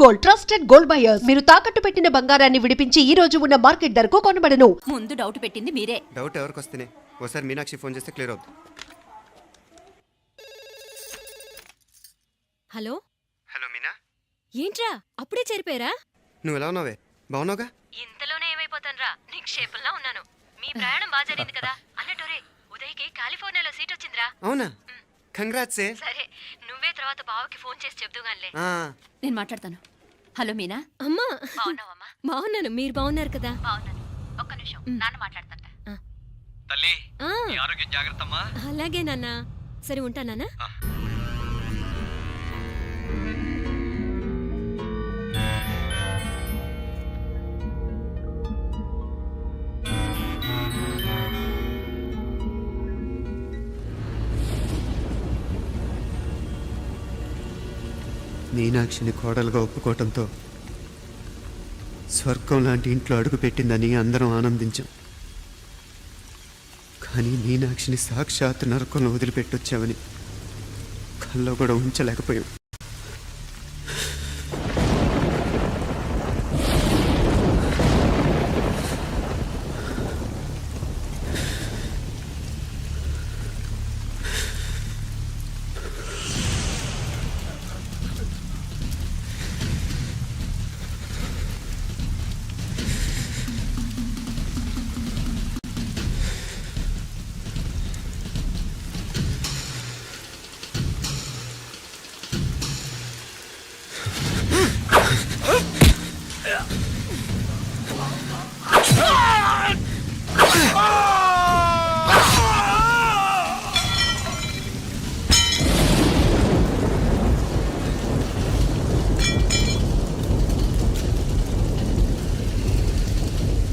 Gold trusted gold buyers. మీరు తాకట్టు పెట్టిన బంగారాన్ని విడిపించి ఈ రోజు ఉన్న మార్కెట్ ధరకు కొనబడను. ముందు డౌట్ పెట్టింది మీరే. డౌట్ ఎవరికి వస్తేనే ఓసారి మీనాక్షి ఫోన్ చేస్తే క్లియర్ అవుతుంది. హలో హలో మీనా, ఏంట్రా అప్పుడే చేరిపోయారా? నువ్వు ఎలా ఉన్నావే? బాగున్నావుగా? ఇంతలోనే ఏమైపోతాన్రా, నిక్షేపంలా ఉన్నాను. మీ ప్రయాణం బాగా జరిగింది కదా? అన్నట్టురే ఉదయ్కి కాలిఫోర్నియాలో సీట్ వచ్చిందిరా. అవునా? కంగ్రాట్స్. సరే నువ్వే తర్వాత బావకి ఫోన్ చేసి చెప్దుగానిలే. నేను మాట్లాడతాను. హలో మీనా. అమ్మా బాగున్నావమ్మా? బాగున్నాను, మీరు బాగున్నారు కదా? బాగున్నాను. ఒక్క నిమిషం, నాన్న మాట్లాడతాను. తల్లి, ఆ, నీ ఆరోగ్యం జాగ్రత్తమ్మా. అలాగే నాన్న. సరే ఉంటా నాన్న. మీనాక్షిని కోడలుగా ఒప్పుకోవటంతో స్వర్గం లాంటి ఇంట్లో అడుగు పెట్టిందని అందరం ఆనందించాం. కానీ మీనాక్షిని సాక్షాత్ నరకంలో వదిలిపెట్టొచ్చామని కల్లో కూడా ఉంచలేకపోయాం.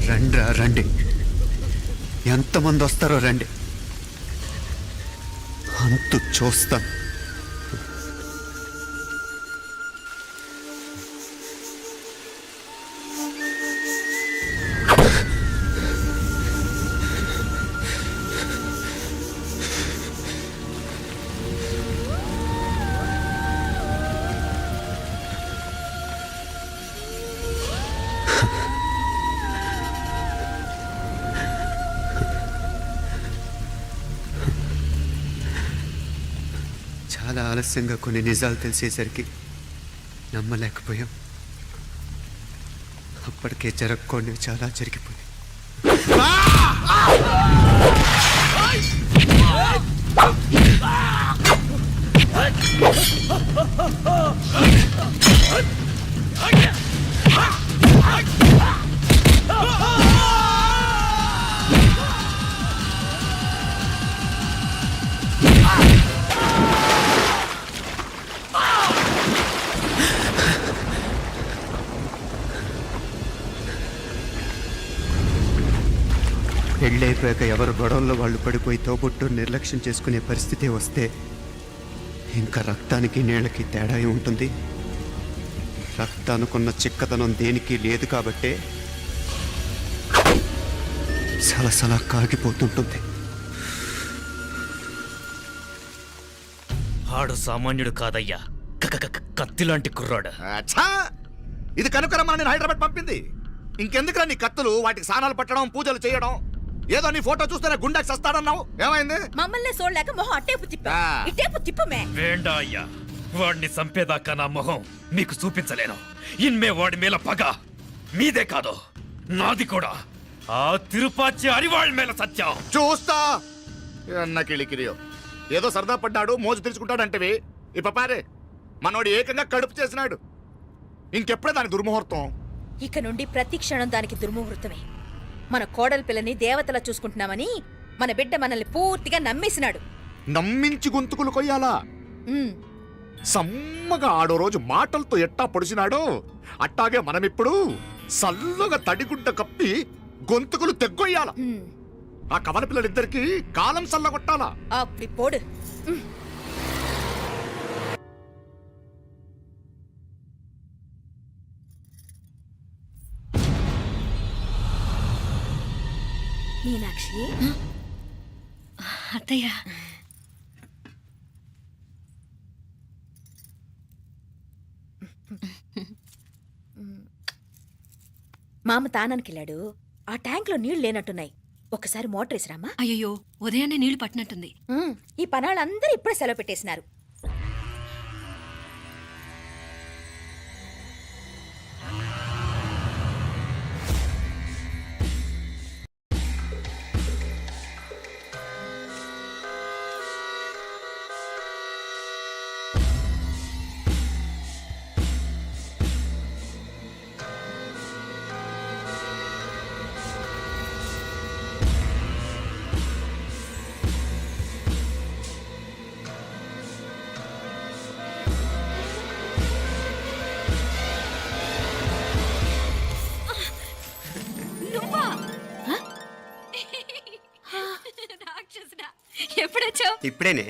రండ్రా రండి, ఎంతమంది వస్తారో రండి, అంతు చూస్తాం. చాలా ఆలస్యంగా కొన్ని నిజాలు తెలిసేసరికి నమ్మలేకపోయాం. అప్పటికే జరగకూడనివి చాలా జరిగిపోయాయి. పెళ్ళైపోయాక ఎవరు గొడవల్లో వాళ్ళు పడిపోయి తోబుట్టు నిర్లక్ష్యం చేసుకునే పరిస్థితి వస్తే ఇంకా రక్తానికి నీళ్ళకి తేడా ఉంటుంది. రక్తానుకున్న చిక్కదనం దేనికి లేదు కాబట్టే సలసలా కాగిపోతుంటుంది. ఆడు సామాన్యుడు కాదయ్యా, కత్తిలాంటి కుర్రాడు. ఇది కనుకరమ్మని నేను హైదరాబాద్ పంపింది. ఇంకెందుకురా నీ కత్తులు, వాటికి స్నానాలు పట్టడం, పూజలు చేయడం? ఏదో నీ ఫోటో చూస్తేనే గుండెకి సస్తాడన్నావు, ఏమైంది? మమ్మల్ని చూడలేక మొహం అట్టేపు తిప్పా. ఇట్టేపు తిప్పమే. వేండా అయ్యా, వాడిని చంపేదాకా నా మొహం మీకు చూపించలేను. ఇన్మే వాడి మేల పగ మీదే కాదు, నాది కూడా. ఆ తిరుపాచి అరివాళ్ళ మేల సత్యం చూస్తా. అన్న కిళికిరియో ఏదో సరదా పడ్డాడు, మోజు తెలుసుకుంటాడంటవి. ఈ పపారే మనోడు ఏకంగా కడుపు చేసినాడు. ఇంకెప్పుడే దాని దుర్ముహూర్తం. ఇక నుండి ప్రతి క్షణం దానికి దుర్ముహూర్తమే. మన కోడలి పిల్లని దేవతలా చూసుకుంటున్నామని మన బిడ్డ మనల్ని పూర్తిగా నమ్మేసినాడు. నమ్మించి గొంతుకులు కొయ్యాలా? సమ్మగా ఆడో రోజు మాటలతో ఎట్టా పొడిచినాడో అట్టాగే మనమిప్పుడు సల్లుగా తడిగుడ్డ కప్పి గొంతుకులు తెగ్గొయ్యాల. ఆ కవల పిల్లలిద్దరికి కాలం సల్లగొట్టాలా. అప్పుడు పోడు. మీనాక్షి, అత్తయ్య మామ తానానికెళ్ళాడు. ఆ ట్యాంక్ లో నీళ్లు లేనట్టున్నాయి. ఒకసారి మోటార్ వేసిరామా. అయ్యో ఉదయాన్నే నీళ్లు పట్టినట్టుంది. ఈ పనాళ్ళందరూ ఇప్పుడే సెలవు పెట్టేసినారు. నువ్వా? రాక్షసుడా, ఎప్పుడొచ్చావు? ఇప్పుడేనే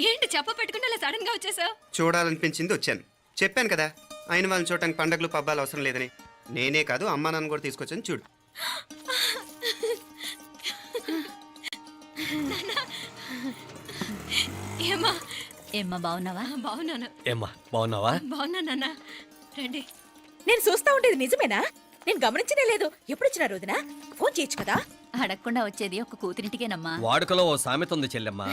ఏంటి చెప్ప పెట్టుకుంటే అలా సడన్ గా వచ్చేసావు? చూడాలనిపించింది వచ్చాను. చెప్పాను కదా అయిన వాళ్ళని చూడటానికి పండగలు పబ్బాలు అవసరం లేదని. నేనే కాదు అమ్మా నాన్న కూడా తీసుకొచ్చాను చూడు. ఏమ్మా? ఏమ్మా బాగున్నావా? బాగున్నాను. ఏమ్మా బాగున్నావా? బాగున్నా నాన్న. రండి. నేను చూస్తా ఉండేది నిజమేనా? నేను గమనించనే లేదు. ఎప్పుడొచ్చినా రోజున ఫోన్ చేయొచ్చు కదా. అడగకుండా వచ్చేది ఒక కూతురింటికేనమ్మా. వాడుకలో ఓ సామెత ఉంది చెల్లెమ్మ.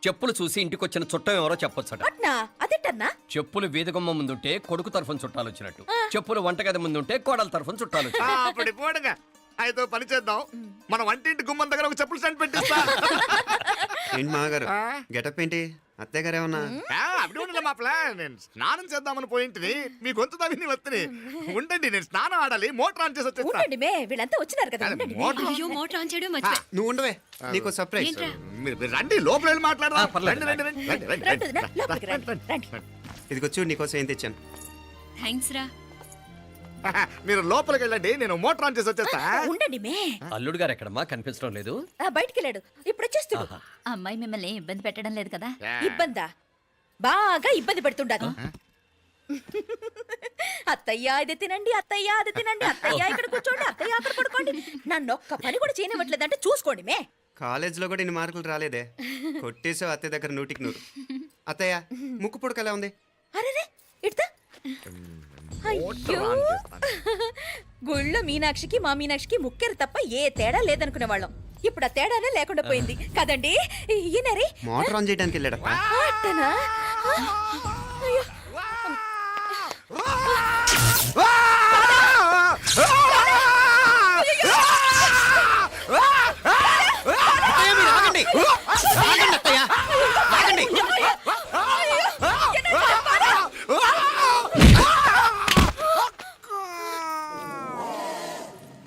చెప్పులు చూసి ఇంటికొచ్చిన చుట్టం ఎవరో చెప్పొచ్చట. అట్నా? అదేటన్నా? చెప్పులు వీధగుమ్మ ముందుంటే కొడుకు తరఫున చుట్టాలు వచ్చినట్టు, చెప్పులు వంటగది ముందుంటే కోడల తరఫున చుట్టాలు వచ్చినట్టు. అప్పుడు పోడుగా అయితే పని చేద్దాం. మన వంటింటి గుమ్మం దగ్గర ఒక చెప్పులు స్టాండ్ పెట్టిస్తా. ఏంటి మామగారు గెటప్ ఏంటి? అత్తయ్య గారు ఏమన్నా? అప్పుడు ఉండలే మాపలే. నేను స్నానం చేద్దామని పోయింటిని, మీ గొంతు తవ్వి వస్తుంది. ఉండండి, నేను స్నానం ఆడాలి. మోటార్ ఆన్ చేసి వచ్చేస్తా. ఉండండి మే, వీళ్ళంతా వచ్చినారు కదా. ఉండండి మే. మోటార్ అయ్యో మోటార్ ఆన్ చేయడం మర్చిపోయా. నువ్వు ఉండవే, నీకు సర్ప్రైజ్. ఏంట్రా? మీరు రండి, లోపల వెళ్ళి మాట్లాడదాం. పర్లేదు. రండి, రండి, రండి, రండి, రండి, రండి వదినా, రండి, లోపలికి రండి, రండి, రండి. ఇదిగో చూడు నీకోసం ఏం తెచ్చాను. థ్యాంక్స్ రా. మీరు లోపలికి వెళ్ళండి, నేను మోటార్ ఆన్ చేసి వచ్చేస్తా. ఉండండి మే. అల్లుడు గారు ఎక్కడమ్మా కనిపించడం లేదు? బయటికి వెళ్ళాడు. ఇప్పుడు వచ్చేస్తాడు. ఆహా. అమ్మాయి మిమ్మల్ని ఇబ్బంది పెట్టడం లేదు కదా? ఇబ్బందా? బాగా ఇబ్బంది పెడుతుండదు. అత్తయ్య ఇది తినండి, అత్తయ్య అది తినండి, అత్తయ్య ఇక్కడ కూర్చోండి, అత్తయ్య అక్కడ పడుకోండి. నన్ను ఒక్క పని కూడా చేయనివ్వట్లేదంటే చూసుకోండి మే. కాలేజీలో కూడా ఇన్ని మార్కులు రాలేదే. కొట్టేసావు అత్తయ్య దగ్గర 100కి 100. అత్తయ్య ముక్కు పుడక ఎలా ఉంది? అరే ఇడతా. అయ్యో, గుళ్ళో మీనాక్షికి మా మీనాక్షికి ముక్కెరు తప్ప ఏ తేడా లేదనుకునే వాళ్ళం. ఇప్పుడు ఆ తేడానే లేకుండా పోయింది కదండి. ఈయనరి మోటార్ ఆన్ చేయడానికి వెళ్ళాడప్ప. అట్టనా? అయ్యో.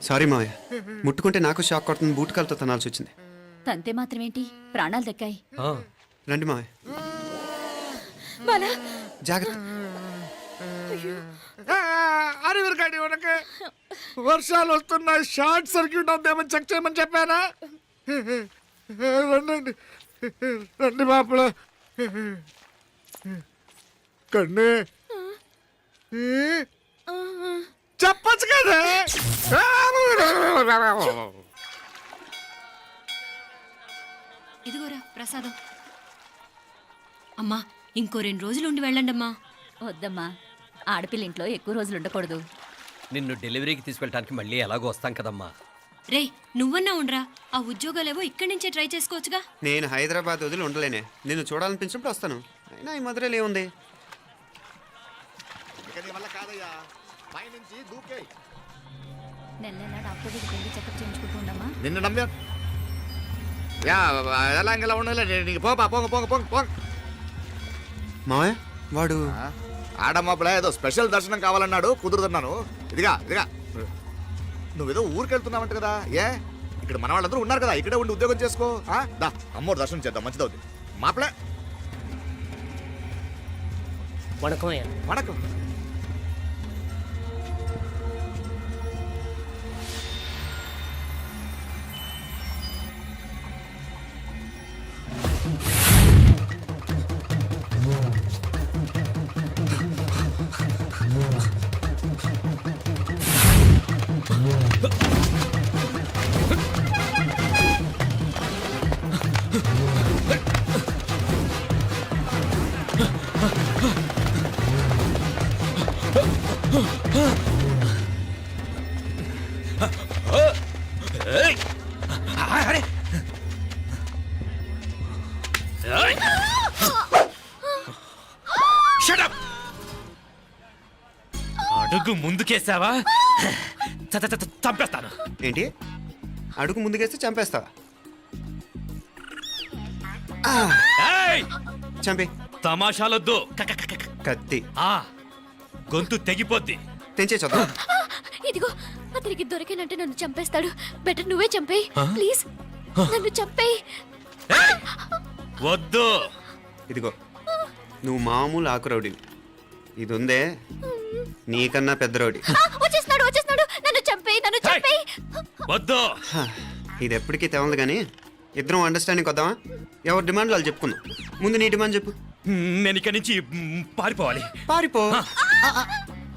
సారీ మావయ్య, ముట్టుకుంటే నాకు షాక్ కొడుతుంది. బూటకాలతో తనాల్సి వచ్చింది. తంతే మాత్రమేంటి, ప్రాణాలు దక్కాయి. ఆ, రండి మావయ్య, బాలా, జాగ్రత్త. అరవిరకాడి ఉనకే వర్షాలు వస్తున్నాయి, షార్ట్ సర్క్యూట్ అవుతామని చెక్ చేయమని చెప్పానా? రండి రండి మాపల కన్ను చెప్పచ్చు కదా. ఇదిగోరా ప్రసాదం. అమ్మా ఇంకో 2 రోజులు ఉండి వెళ్ళండి అమ్మా. వద్దమ్మా, ఆడపిల్ల ఇంట్లో ఎక్కువ రోజులు ఉండకూడదు. నిన్ను డెలివరీకి తీసుకెళ్ళడానికి మళ్ళీ ఎలాగో వస్తాం కదమ్మా. రేయ్ నువ్వన్నా ఉండరా, ఆ ఉద్యోగాలేవో ఇక్కడి నుంచే ట్రై చేసుకోవచ్చుగా. నేను హైదరాబాద్ వదిలి ఉండలేనే. నిన్ను చూడాలనిపించినప్పుడు వస్తాను. అయినా ఈ మధురలో ఏముంది? వల్ల కాదయ్యా, పైనుంచి దూకే. నెల నెల డాక్టర్ దగ్గరికి వెళ్ళి చెకప్ చేయించుకుంటూ ఉండమ్మా. నిన్ను నమ్మా యా ఎలా ఇంకెలా ఉండాలి. నీకు పోపా పోంగ పోంగ పోంగ పోంగ. మావయ్య వాడు ఆడమ్మప్పుడే ఏదో స్పెషల్ దర్శనం కావాలన్నాడు, కుదురుతున్నాను. ఇదిగా ఇదిగా నువ్వేదో ఊరికెళ్తున్నావంట కదా. ఏ ఇక్కడ మన వాళ్ళందరూ ఉన్నారు కదా, ఇక్కడే ఉండి ఉద్యోగం చేసుకో. దా అమ్మోడు దర్శనం చేద్దాం, మంచిదవుద్ది. మాపలే వణకం. ఏయ్! అరే! ఏయ్! Shut up! అడుగు ముందుకేసావా చంపేస్తాను. ఏంటి అడుగు ముందుకేస్తే చంపేస్తావా? ఏయ్! చంపి. తమాషాలొద్దు. కత్తి ఆ, గొంతు తెగిపోద్ది. తెంచే చూద్దాం. ఇదిగో అతనికి దొరికినంటే నన్ను చంపేస్తాడు. బెటర్ నువ్వే చంపేయి ప్లీజ్. నన్ను చంపేయి. ఏయ్! వద్దు. ఇదిగో నువ్వు మామూలు ఆకు రౌడీ, ఇది ఉందే నీకన్నా పెద్ద రౌడీ. వచ్చేస్తున్నాడు వచ్చేస్తున్నాడు. నన్ను చంపేయి నన్ను చంపేయి. వద్దు. హ, ఇది ఎప్పటికీ తెవలదు కానీ ఇద్దరం అండర్స్టాండింగ్ వద్దామా? ఎవరి డిమాండ్లు వాళ్ళు చెప్పుకుందాం. ముందు నీ డిమాండ్ చెప్పు. నేను ఇక్కడి నుంచి పారిపోవాలి. పారిపో.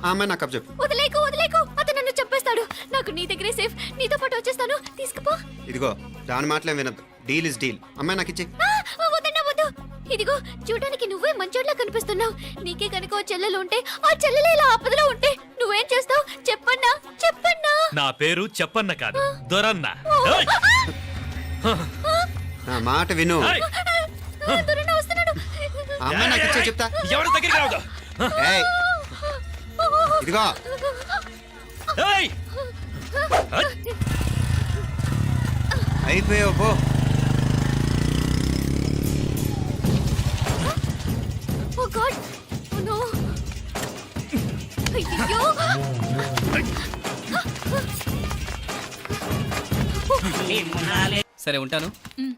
ఆ అమ్మాయి నాకు చెప్పు. వదిలేకు వదిలేకు. అతను నన్ను చంపేస్తాడు. నాకు నీ దగ్గరే సేఫ్. నీతో పాటు వచ్చేస్తాను. తీసుకుపో. ఇదిగో దాని మాటలే వినద్దు. Deal is deal. అమ్మాయి నాకు ఇచ్చే. వద్దన్నా వద్దు. ఇదిగో చూడడానికి నువ్వే మంచోట్లా కనిపిస్తున్నావు. నీకే కనుక ఓ చెల్లెలు ఉంటే ఆ చెల్లెలు ఇలా ఆపదలో ఉంటే నువ్వేం చేస్తావు చెప్పన్నా చెప్పన్నా. నా పేరు చెప్పన్న కాదు, దొరన్న. ఏయ్! నా మాట విను. ఏయ్! దొరన్న వస్తున్నాడు. ఆ అమ్మాయి నాకు ఇచ్చే చెప్తా. ఎవరి దగ్గరికి రావద్దు. ఏయ్, ఇదిగో ఏయ్! అయిపోయావు పో. ఓ గాడ్ నో. అయ్యో సరే ఉంటాను.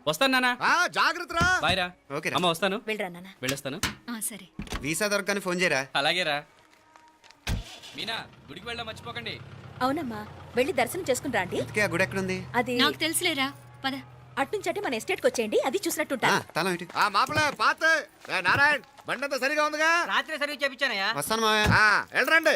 వస్తాను నాన్న. జాగ్రత్త. బాయ్ రా. ఓకే అమ్మ వస్తాను. వెళ్ళరా నాన్న. వెళ్ళొస్తాను. సరే. వీసా దొరకని ఫోన్ చేయరా. అలాగే రా. మీనా గుడికి వెళ్ళా మర్చిపోకండి. అవునమ్మా, వెళ్ళి దర్శనం చేసుకుని రండి. ఇంతకీ ఆ గుడి ఎక్కడుంది? అది నాకు తెలుసులేరా, పద. అట్నుంచటే మన ఎస్టేట్కి వచ్చేయండి, అది చూసినట్టుంటా. తల ఇటు. ఆ మాపలే పాత నారాయణ్ బండంతా సరిగా ఉందిగా. రాత్రి సర్వీస్ చేయించానయ్యా. వస్తాను మావయ్య. వెళ్ళరండి.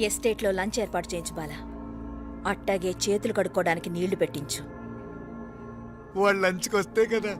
ఎస్టేట్లో లంచ్ ఏర్పాటు చేయించు బాలా. అట్టాగే చేతులు కడుక్కోవడానికి నీళ్లు పెట్టించు. వాళ్ళు లంచ్కి వస్తే కదా.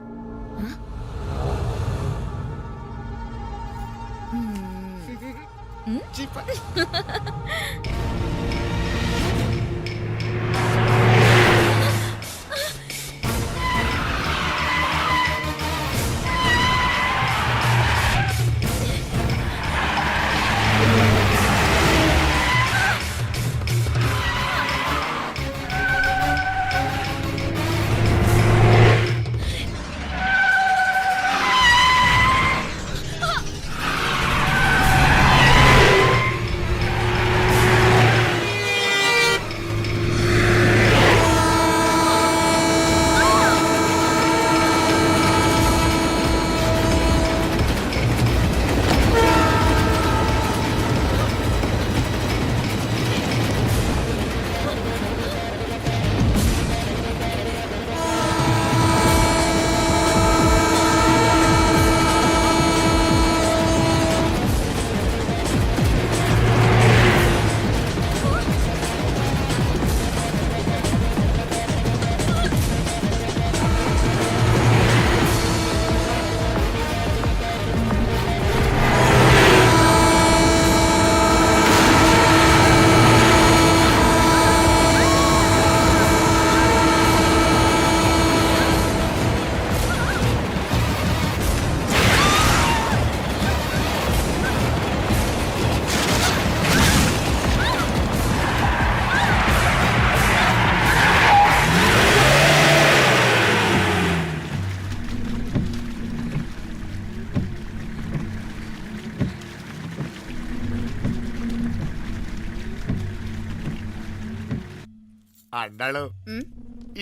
అన్నాడు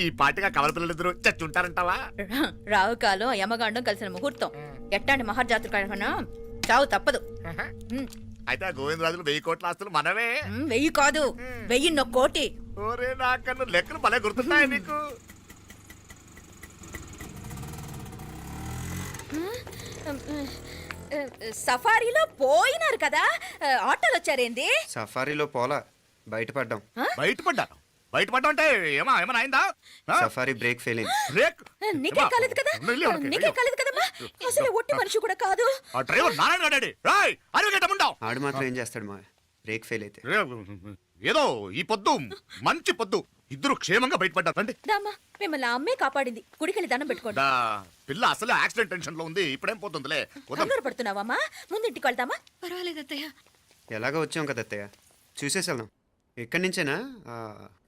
ఈ పాటిగా కవల పిల్లలిద్దరూ చచ్చుంటారంటావా? రావు కాలం యమగాండం కలిసిన ముహూర్తం. ఎట్టాంటి మహర్జాతృ కన్నా చావు తప్పదు. అయితే ఆ గోవిందరాజులు 1000 కోట్ల ఆస్తులు మనవే. 1000 కాదు, 1001 కోటి. ఓరే నాకన్ను లెక్కలు భలే గుర్తున్నాయి నీకు. సఫారీలో పోయినారు కదా, ఆటోలు వచ్చారేంది? సఫారీలో పోలా, బయటపడ్డాం. బయటపడ్డాను. బయటపడ్డా అంటే ఏమైనా అయిందా ఆ? సఫారీ బ్రేక్ ఫెయిల్ అయింది. బ్రేక్ నీకే కాలేదు కదా నీకే కాలేదు కదమ్మా అసలు ఒట్టి మనిషి కూడా కాదు. ఆ డ్రైవర్ నారాయణ గాడి రాయ్ అరగేటముండావు ఆడు మాత్రం ఏం చేస్తాడు మావయ్య, బ్రేక్ ఫెయిల్ అయితే. ఏదో ఈ పొద్దు మంచి పొద్దు ఇద్దరు క్షేమంగా బయటపడ్డారు రండి. దామ్మా మిమ్మల్ని ఆ అమ్మే కాపాడింది. గుడికెళ్ళి దండం పెట్టుకోండి. దా, పిల్ల అసలే యాక్సిడెంట్ టెన్షన్ లో ఉంది, ఇప్పుడేం పోతుందిలే. పోదాం. కంగారు పడుతున్నావమ్మా? ముందు ఇంటికి వెళ్తామా? పర్వాలేదు అత్తయ్య. ఎలాగో వచ్చాం కదా అత్తయ్య, చూసేసి వెళ్దాం. ఇక్కడి నుంచేనా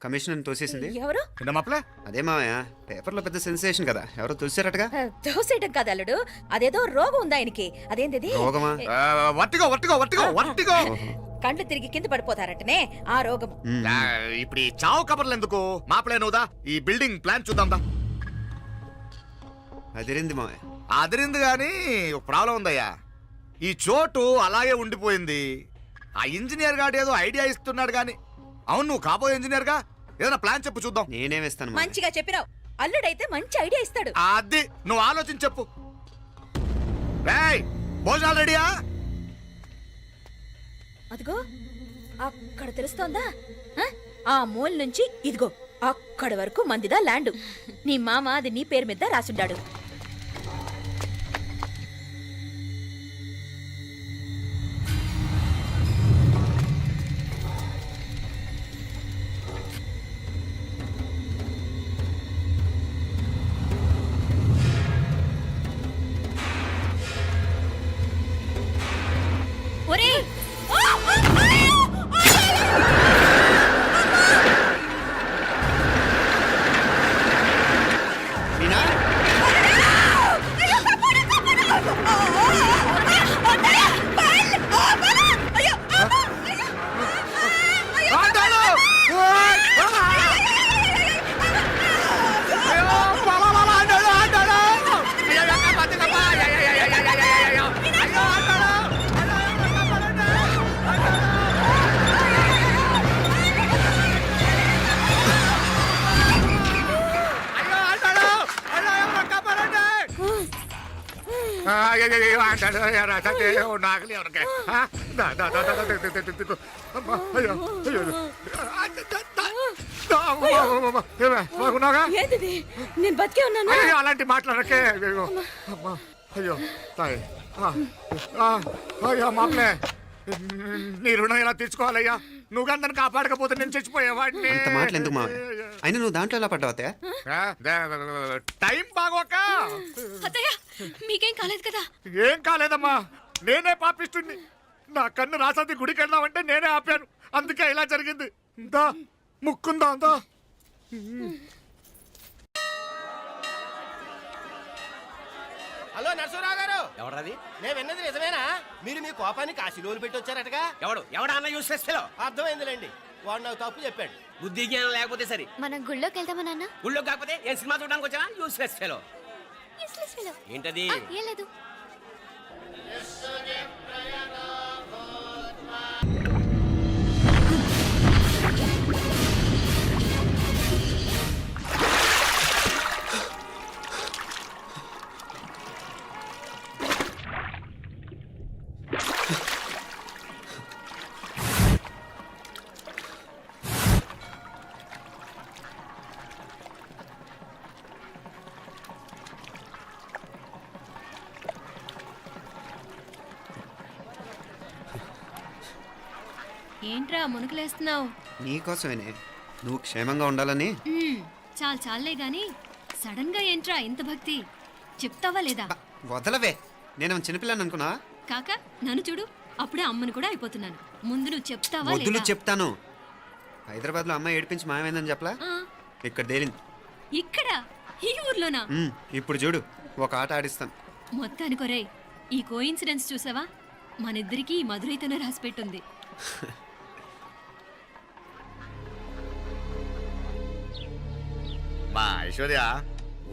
కమిషనర్ తోసేసింది? ఎవరు? విన్నా మాప్లే? అదే మావయ్య, పేపర్లో పెద్ద సెన్సేషన్ కదా, ఎవరో తోసారటగా. దోసేయటం కాదు అల్లుడు, అదేదో రోగం ఉంది ఆయనకి. అదేంటిది? రోగమా? Vertigo vertigo vertigo vertigo. కండ్లు తిరిగి కింద పడిపోతారటనే ఆ రోగం. ఇప్పుడు ఈ చావు కబర్లు ఎందుకు? మాప్లే నువ్వుదా, ఈ బిల్డింగ్ ప్లాన్ చూద్దాందా. అదిరింది మావయ్య. అదిరింది గాని ఒక ప్రాబ్లం ఉందయ్యా. ఈ చోటు అలాగే ఉండిపోయింది. ఆ ఇంజనీర్ గాడు ఏదో ఐడియా ఇస్తున్నాడు గాని. అవును, నువ్వు కాబోయే ఇంజనీర్ గా ఏదైనా ప్లాన్ చెప్పు చూద్దాం. నేనే వేస్తాను మావయ్య. మంచిగా చెప్పినావు. అల్లుడైతే మంచి ఐడియా ఇస్తాడు. అది నువ్వు ఆలోచించి చెప్పు. రేయ్, భోజనాలు రెడీయా? అదిగో అక్కడ తెలుస్తోందా? ఆ మూల నుంచి ఇదిగో అక్కడ వరకు మందిదా ల్యాండ్. నీ మామ అది నీ పేరు మీద రాసుండాడు. ఒరేయ్! మీనా? ఆండాలు! ఓయ్! అయ్యో, బాబా, బాబా, ఆండాలు, ఆండాలు! అయ్యో, కాపాడుతున్నప్పా! అయ్యో, ఆండాలు! అయ్యో, ఆండాలు! అయ్యో, కాపాడండి! అయ్యో, ఆండాలు, అయ్యో, నాగలి ఎవరికి? దా, దా, దా, దా, దా, దా, దా, దా, దా. అమ్మా, అయ్యో, అయ్యో, బాగున్నాగా? ఏంటిది? నేను బతికే ఉన్నాను. అయ్యో, అలాంటి మాట్లాడకే. అయ్యో, అమ్మా, అయ్యో, తాయి. అయ్యో, మాప్లే, నీ రుణం ఎలా తీర్చుకోవాలయ్యా? నువ్వు అందరిని కాపాడకపోతే నేను చచ్చిపోయేవాడిని. అంత మాటలు ఎందుకు మావయ్య? అయినా నువ్వు దాంట్లో ఎలా పడ్డావు అత్తయ్య? టైం బాగోక. అత్తయ్య మీకేం కాలేదు కదా? ఏం కాలేదమ్మా, నేనే పాపిస్తుంది. నా కన్ను రాసాది గుడికి వెళ్దామంటే నేనే ఆపాను, అందుకే ఇలా జరిగింది. దా, ముక్కుందా అందా. హలో నరసరావు గారు. ఎవరది? నేను విన్నది నిజమేనా? మీరు మీ కోపాన్ని కాశీలోలు పెట్టి వచ్చారటగా? ఎవడన్నా యూస్ చేస్తా? అర్థమైందిలేండి, వాడు నాకు తప్పు చెప్పాడు. బుద్ధి జ్ఞానం లేకపోతే సరే. మనం గుళ్ళోకి వెళ్దామా నాన్న? ఊళ్ళో కాకపోతే ఏం సినిమా చూడడానికి వచ్చావా? యూస్ చేస్తా. Useless fellow. ఏంటది? ఏం లేదు. ఏంట్రా మునుకులేస్తున్నావు? నీకోసమేనే, నువ్వు క్షేమంగా ఉండాలని. చాలే గాని సడన్ గా ఏంట్రా ఇంత భక్తి? చెప్తావా లేదా? వదలవే, నేను చిన్నపిల్లని అనుకున్నా. కాక నన్ను చూడు, అప్పుడే అమ్మని కూడా అయిపోతున్నాను. ముందు నువ్వు చెప్తావా వద్దులు లేదా? చెప్తాను. హైదరాబాద్ లో అమ్మాయి ఏడిపించి మాయమైందని చెప్పలా, ఆ, ఇక్కడ తేలింది. ఇక్కడ ఈ ఊర్లోనా? ఇప్పుడు చూడు, ఒక ఆట ఆడిస్తాను. మొత్తానికి రేయ్, ఈ కోయిన్సిడెన్స్ చూసావా? మనిద్దరికి ఈ మధురైతోనే రాసి పెట్టుంది. మా ఐశ్వర్య,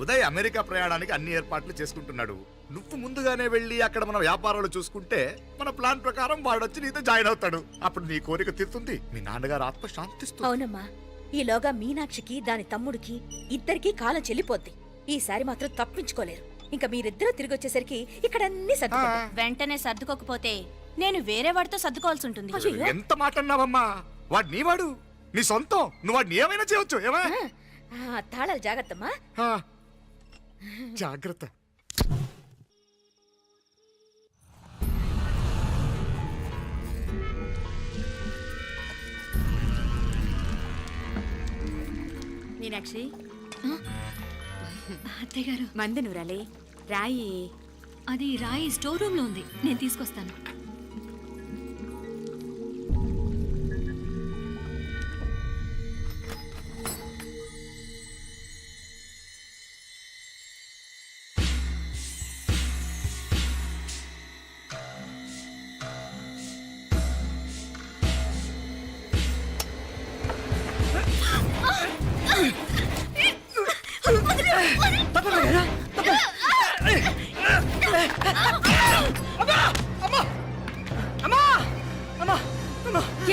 ఉదయ్ అమెరికా ప్రయాణానికి అన్ని ఏర్పాట్లు చేసుకుంటున్నాడు. నువ్వు ముందుగానే వెళ్ళి అక్కడ మన వ్యాపారాలు చూసుకుంటే మన ప్లాన్ ప్రకారం వాడు వచ్చి నీతో జాయిన్ అవుతాడు. అప్పుడు నీ కోరిక తీరుతుంది, మీ నాన్నగారు ఆత్మ శాంతిస్తుంది. అవునమ్మా, ఈలోగా మీనాక్షికి దాని తమ్ముడికి ఇద్దరికి కాలం చెల్లిపోద్ది. ఈసారి మాత్రం తప్పించుకోలేరు. ఇంకా మీరిద్దరూ తిరిగి వచ్చేసరికి ఇక్కడ అన్ని సర్దుకుంటాయి. వెంటనే సర్దుకోకపోతే నేను వేరే వాడితో సర్దుకోవాల్సి ఉంటుంది. ఎంత మాట అన్నావమ్మా, వాడు నీవాడు. నీ సొంతం, నువ్వు వాడిని ఏమైనా చేయొచ్చు. ఏమైనా తాళాలు జాగ్రత్తమ్మా. జాగ్రత్త. మీనాక్షి, అత్తయ్య గారు, మందు నూరాలి, రాయి. అది రాయి స్టోర్ రూమ్ లో ఉంది, నేను తీసుకొస్తాను.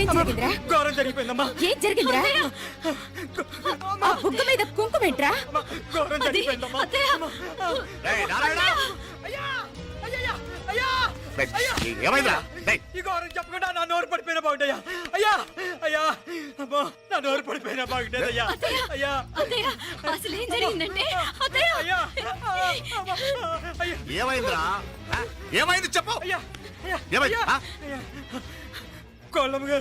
ఏం జరిగిందిరా? ఘోరం జరిగిపోయిందమ్మా. ఏం జరిగిందిరా? ఆ బుగ్గ మీద కుంకుమేంట్రా? ఘోరం జరిగిపోయిందమ్మా. రేయ్, నారాయణ! రేయ్, ఏమైందిరా? రేయ్, ఈ ఘోరం చెప్పకుండా నా నోరు పడిపోయిన బాగుంటయ్యా. అయ్యా అయ్యా అమ్మా, నా నోరు పడిపోయిన బాగుంటేదయ్యా. అయ్యా అత్తయ్య, అసలు ఏం జరిగిందంటే అత్తయ్య, అయ్యా అయ్యా ఏమైందిరా? ఏమైంది చెప్పు. అయ్యా ఏమైంది? కొల్లమ్మ గారు